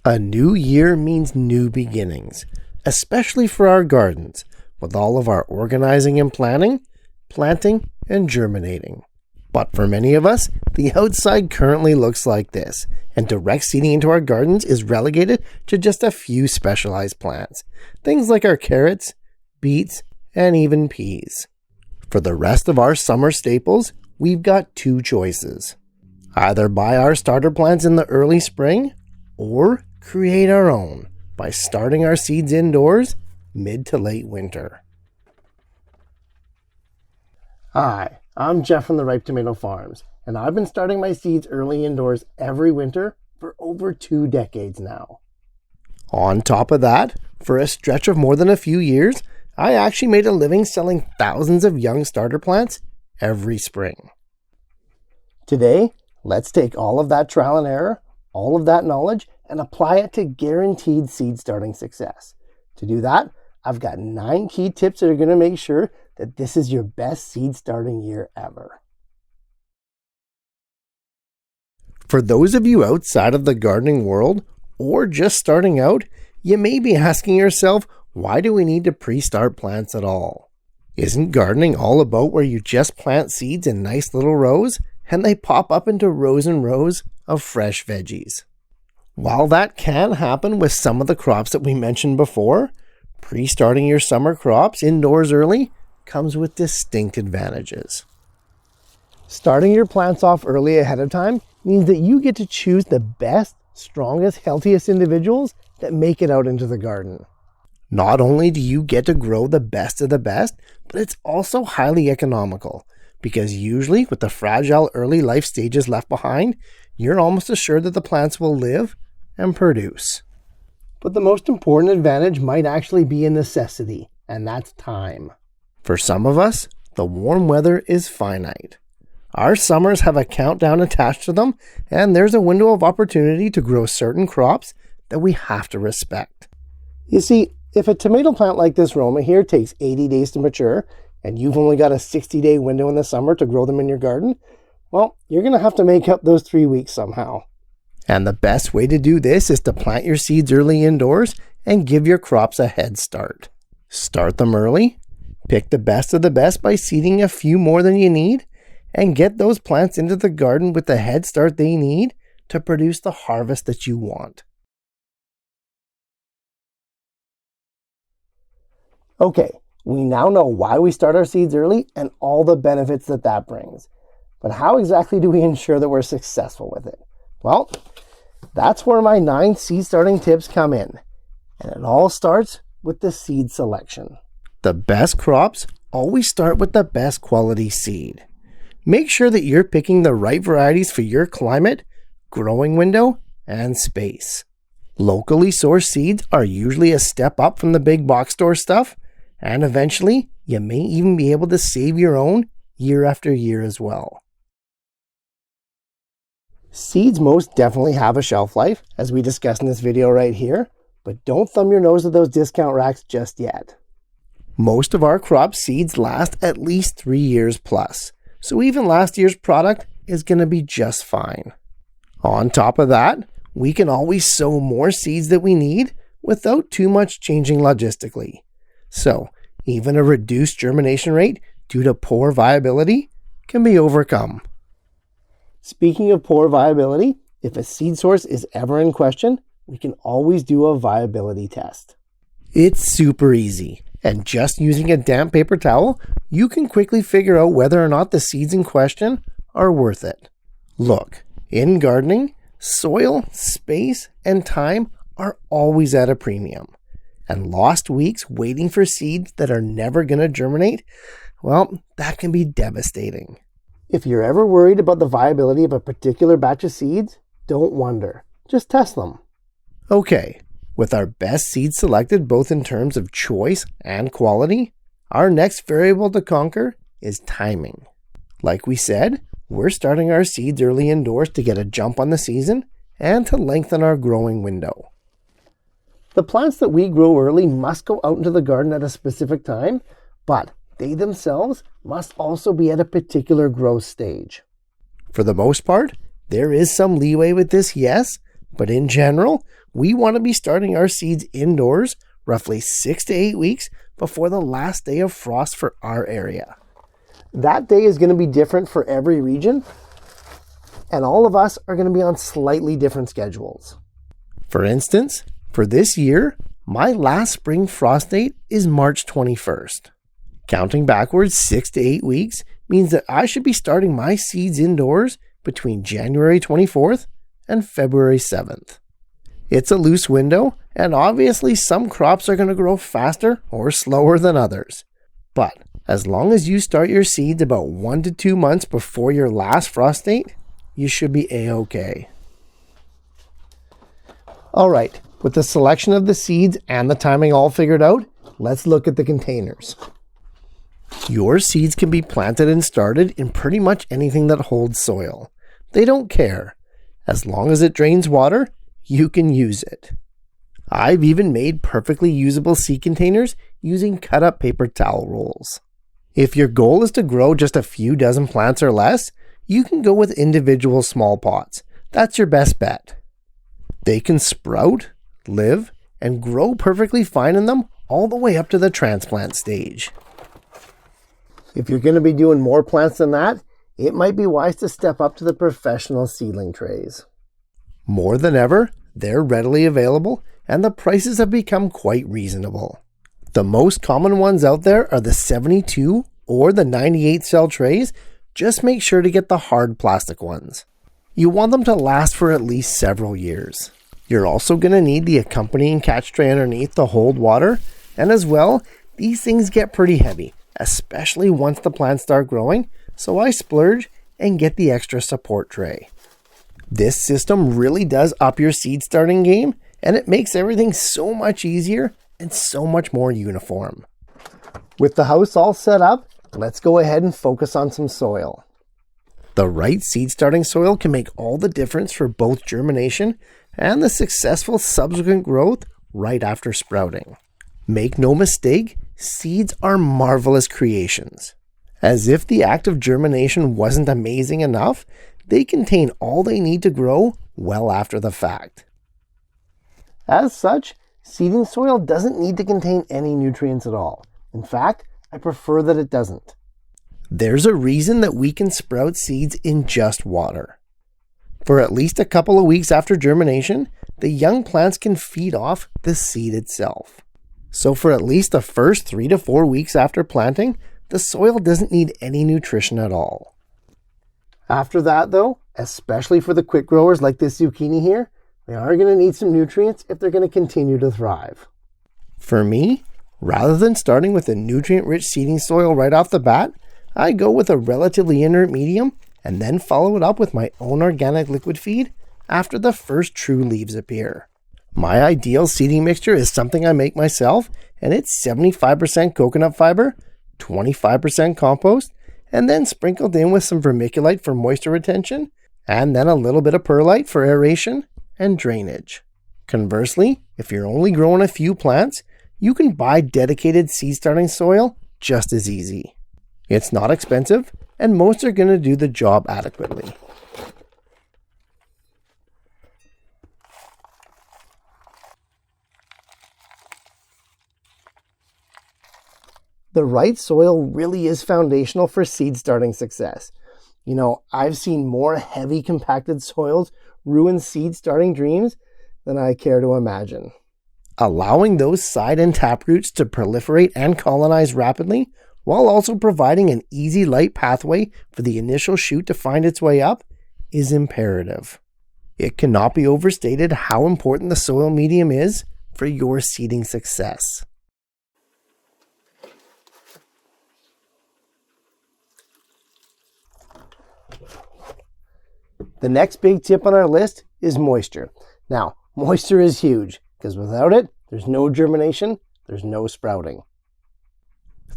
A new year means new beginnings, especially for our gardens, with all of our organizing and planning, planting, and germinating. But for many of us, the outside currently looks like this, and direct seeding into our gardens is relegated to just a few specialized plants, things like our carrots, beets, and even peas. For the rest of our summer staples, we've got two choices. Either buy our starter plants in the early spring, or create our own by starting our seeds indoors mid to late winter. Hi, I'm Jeff from the Ripe Tomato Farms, and I've been starting my seeds early indoors every winter for over 2 decades now. On top of that, for a stretch of more than a few years, I actually made a living selling thousands of young starter plants every spring. Today, let's take all of that trial and error, all of that knowledge, and apply it to guaranteed seed starting success. To do that, I've got 9 key tips that are going to make sure that this is your best seed starting year ever. For those of you outside of the gardening world, or just starting out, you may be asking yourself, why do we need to pre-start plants at all? Isn't gardening all about where you just plant seeds in nice little rows, and they pop up into rows and rows of fresh veggies? While that can happen with some of the crops that we mentioned before, pre-starting your summer crops indoors early comes with distinct advantages. Starting your plants off early ahead of time means that you get to choose the best, strongest, healthiest individuals that make it out into the garden. Not only do you get to grow the best of the best, but it's also highly economical, because usually with the fragile early life stages left behind, you're almost assured that the plants will live and produce. But the most important advantage might actually be a necessity, and that's time. For some of us, the warm weather is finite. Our summers have a countdown attached to them, and there's a window of opportunity to grow certain crops that we have to respect. You see, if a tomato plant like this Roma here takes 80 days to mature, and you've only got a 60-day window in the summer to grow them in your garden, well, you're going to have to make up those 3 weeks somehow. And the best way to do this is to plant your seeds early indoors and give your crops a head start. Start them early, pick the best of the best by seeding a few more than you need, and get those plants into the garden with the head start they need to produce the harvest that you want. Okay, we now know why we start our seeds early and all the benefits that that brings. But how exactly do we ensure that we're successful with it? Well, that's where my 9 seed starting tips come in. And it all starts with the seed selection. The best crops always start with the best quality seed. Make sure that you're picking the right varieties for your climate, growing window, and space. Locally sourced seeds are usually a step up from the big box store stuff, and eventually you may even be able to save your own year after year as well. Seeds most definitely have a shelf life, as we discussed in this video right here, but don't thumb your nose at those discount racks just yet. Most of our crop seeds last at least 3 years plus, so even last year's product is going to be just fine. On top of that, we can always sow more seeds that we need without too much changing logistically. So, even a reduced germination rate due to poor viability can be overcome. Speaking of poor viability, if a seed source is ever in question, we can always do a viability test. It's super easy, and just using a damp paper towel, you can quickly figure out whether or not the seeds in question are worth it. Look, in gardening, soil, space, and time are always at a premium. And lost weeks waiting for seeds that are never going to germinate, well, that can be devastating. If you're ever worried about the viability of a particular batch of seeds, don't wonder. Just test them. Okay, with our best seeds selected both in terms of choice and quality, our next variable to conquer is timing. Like we said, we're starting our seeds early indoors to get a jump on the season and to lengthen our growing window. The plants that we grow early must go out into the garden at a specific time, but they themselves must also be at a particular growth stage. For the most part, there is some leeway with this, yes, But in general, we want to be starting our seeds indoors roughly 6 to 8 weeks before the last day of frost for our area. That day is going to be different for every region, and all of us are going to be on slightly different schedules. For instance, for this year, my last spring frost date is March 21st. Counting backwards 6 to 8 weeks means that I should be starting my seeds indoors between January 24th and February 7th. It's a loose window, and obviously some crops are going to grow faster or slower than others. But as long as you start your seeds about 1 to 2 months before your last frost date, you should be A-OK. Alright, with the selection of the seeds and the timing all figured out, let's look at the containers. Your seeds can be planted and started in pretty much anything that holds soil. They don't care. As long as it drains water, you can use it. I've even made perfectly usable seed containers using cut-up paper towel rolls. If your goal is to grow just a few dozen plants or less, you can go with individual small pots. That's your best bet. They can sprout, live, and grow perfectly fine in them all the way up to the transplant stage. If you're going to be doing more plants than that, it might be wise to step up to the professional seedling trays. More than ever, they're readily available, and the prices have become quite reasonable. The most common ones out there are the 72 or the 98 cell trays. Just make sure to get the hard plastic ones. You want them to last for at least several years. You're also going to need the accompanying catch tray underneath to hold water, and as well, these things get pretty heavy, especially once the plants start growing, so I splurge and get the extra support tray. This system really does up your seed starting game, and it makes everything so much easier and so much more uniform. With the house all set up, let's go ahead and focus on some soil. The right seed starting soil can make all the difference for both germination and the successful subsequent growth right after sprouting. Make no mistake, seeds are marvelous creations. As if the act of germination wasn't amazing enough, they contain all they need to grow well after the fact. As such, seeding soil doesn't need to contain any nutrients at all. In fact, I prefer that it doesn't. There's a reason that we can sprout seeds in just water. For at least a couple of weeks after germination, the young plants can feed off the seed itself. So for at least the first 3 to 4 weeks after planting, the soil doesn't need any nutrition at all. After that though, especially for the quick growers like this zucchini here, they are going to need some nutrients if they're going to continue to thrive. For me, rather than starting with a nutrient-rich seeding soil right off the bat, I go with a relatively inert medium and then follow it up with my own organic liquid feed after the first true leaves appear. My ideal seeding mixture is something I make myself, and it's 75% coconut fiber, 25% compost, and then sprinkled in with some vermiculite for moisture retention, and then a little bit of perlite for aeration and drainage. Conversely, if you're only growing a few plants, you can buy dedicated seed starting soil just as easy. It's not expensive, and most are going to do the job adequately. The right soil really is foundational for seed starting success. You know, I've seen more heavy compacted soils ruin seed starting dreams than I care to imagine. Allowing those side and taproots to proliferate and colonize rapidly, while also providing an easy light pathway for the initial shoot to find its way up, is imperative. It cannot be overstated how important the soil medium is for your seeding success. The next big tip on our list is moisture. Now, moisture is huge, because without it, there's no germination, there's no sprouting.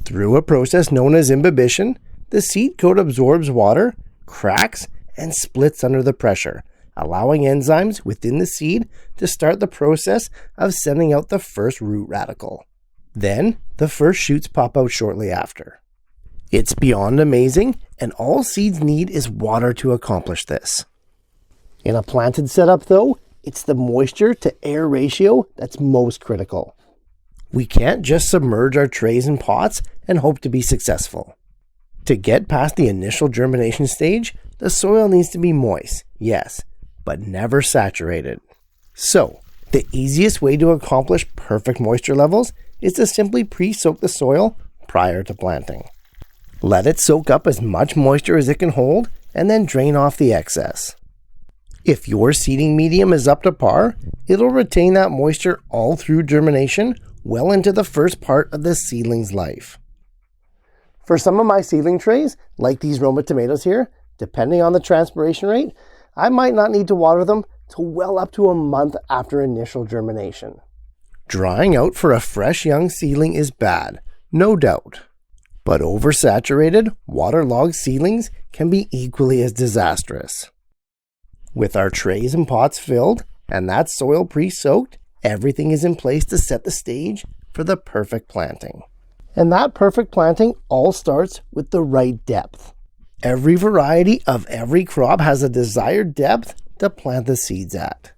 Through a process known as imbibition, the seed coat absorbs water, cracks, and splits under the pressure, allowing enzymes within the seed to start the process of sending out the first root radical. Then, the first shoots pop out shortly after. It's beyond amazing, and all seeds need is water to accomplish this. In a planted setup though, it's the moisture to air ratio that's most critical. We can't just submerge our trays and pots and hope to be successful. To get past the initial germination stage, the soil needs to be moist, yes, but never saturated. So, the easiest way to accomplish perfect moisture levels is to simply pre-soak the soil prior to planting. Let it soak up as much moisture as it can hold and then drain off the excess. If your seeding medium is up to par, it'll retain that moisture all through germination well into the first part of the seedling's life. For some of my seedling trays, like these Roma tomatoes here, depending on the transpiration rate, I might not need to water them till well up to a month after initial germination. Drying out for a fresh young seedling is bad, no doubt. But oversaturated, waterlogged seedlings can be equally as disastrous. With our trays and pots filled and that soil pre-soaked, everything is in place to set the stage for the perfect planting. And that perfect planting all starts with the right depth. Every variety of every crop has a desired depth to plant the seeds at.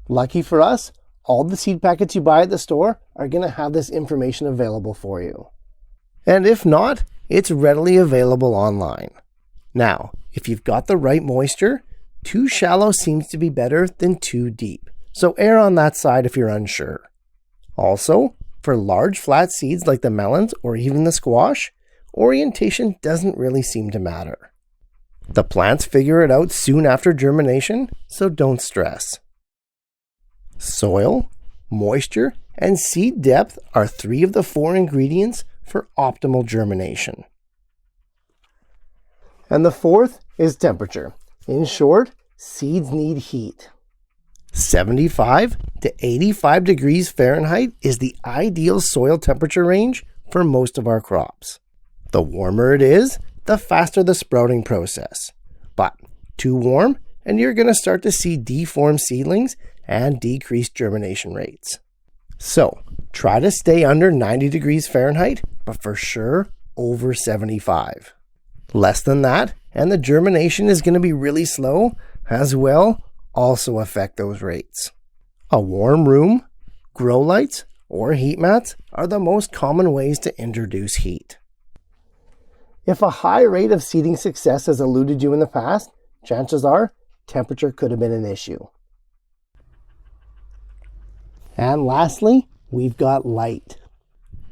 Lucky for us, all the seed packets you buy at the store are going to have this information available for you. And if not, it's readily available online. Now, if you've got the right moisture, too shallow seems to be better than too deep, so err on that side if you're unsure. Also, for large flat seeds like the melons or even the squash, orientation doesn't really seem to matter. The plants figure it out soon after germination, so don't stress. Soil, moisture, and seed depth are 3 of the 4 ingredients for optimal germination. And the 4th is temperature. In short, seeds need heat. 75 to 85 degrees Fahrenheit is the ideal soil temperature range for most of our crops. The warmer it is, the faster the sprouting process. But too warm, and you're going to start to see deformed seedlings and decreased germination rates. So, try to stay under 90 degrees Fahrenheit, but for sure over 75. Less than that, and the germination is going to be really slow, as well also affect those rates. A warm room, grow lights, or heat mats are the most common ways to introduce heat. If a high rate of seeding success has eluded you in the past, chances are temperature could have been an issue. And lastly, we've got light.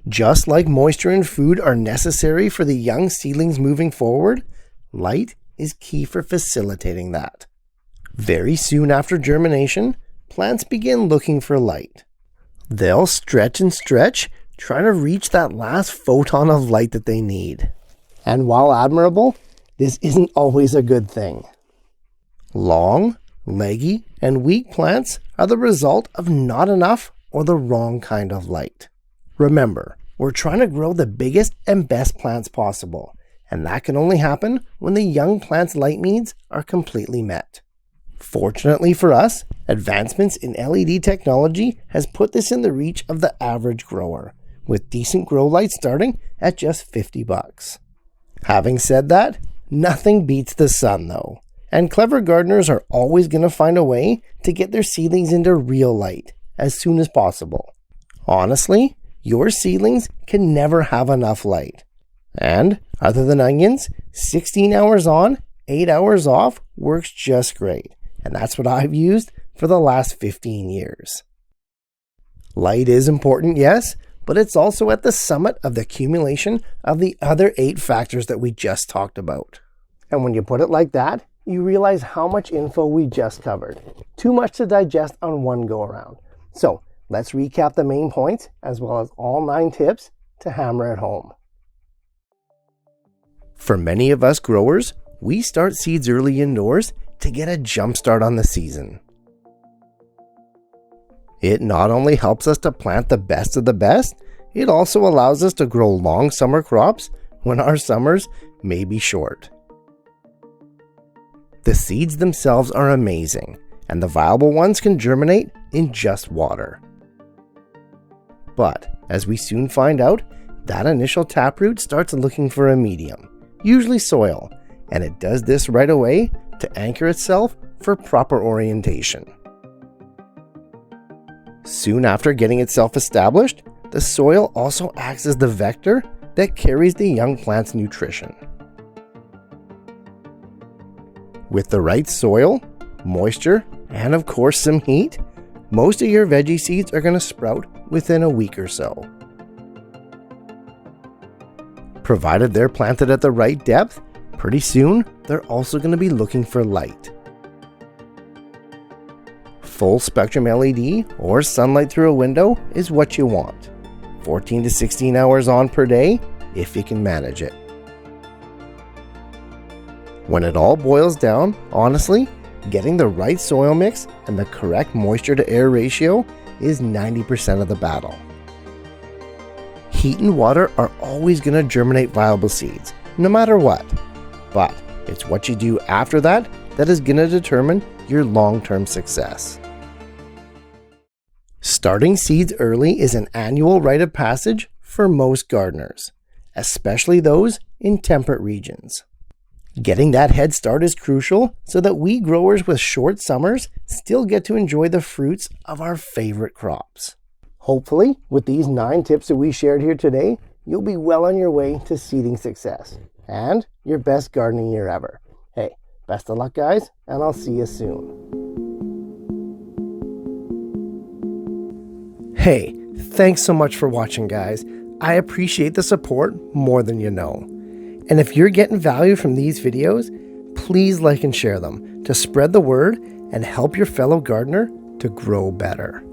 Just like moisture and food are necessary for the young seedlings moving forward, light is key for facilitating that. Very soon after germination, plants begin looking for light. They'll stretch and stretch, trying to reach that last photon of light that they need. And while admirable, this isn't always a good thing. Long, leggy, and weak plants are the result of not enough or the wrong kind of light. Remember, we're trying to grow the biggest and best plants possible, and that can only happen when the young plant's light needs are completely met. Fortunately for us, advancements in LED technology has put this in the reach of the average grower, with decent grow lights starting at just $50. Having said that, nothing beats the sun though, and clever gardeners are always going to find a way to get their seedlings into real light as soon as possible. Honestly, your seedlings can never have enough light. And, other than onions, 16 hours on, 8 hours off works just great. And that's what I've used for the last 15 years. Light is important, yes, but it's also at the summit of the accumulation of the other 8 factors that we just talked about. And when you put it like that, you realize how much info we just covered. Too much to digest on one go-around. So, let's recap the main points as well as all 9 tips to hammer at home. For many of us growers, we start seeds early indoors to get a jump start on the season. It not only helps us to plant the best of the best, it also allows us to grow long summer crops when our summers may be short. The seeds themselves are amazing, and the viable ones can germinate in just water. But, as we soon find out, that initial taproot starts looking for a medium, usually soil, and it does this right away to anchor itself for proper orientation. Soon after getting itself established, the soil also acts as the vector that carries the young plant's nutrition. With the right soil, moisture, and of course some heat, most of your veggie seeds are going to sprout within a week or so. Provided they're planted at the right depth, pretty soon they're also going to be looking for light. Full spectrum LED or sunlight through a window is what you want. 14 to 16 hours on per day if you can manage it. When it all boils down, honestly, getting the right soil mix and the correct moisture to air ratio is 90% of the battle. Heat and water are always going to germinate viable seeds, no matter what. But it's what you do after that that is going to determine your long-term success. Starting seeds early is an annual rite of passage for most gardeners, especially those in temperate regions. Getting that head start is crucial so that we growers with short summers still get to enjoy the fruits of our favorite crops. Hopefully, with these 9 tips that we shared here today, you'll be well on your way to seeding success and your best gardening year ever. Hey, best of luck guys, and I'll see you soon. Hey, thanks so much for watching guys. I appreciate the support more than you know. And if you're getting value from these videos, please like and share them to spread the word and help your fellow gardener to grow better.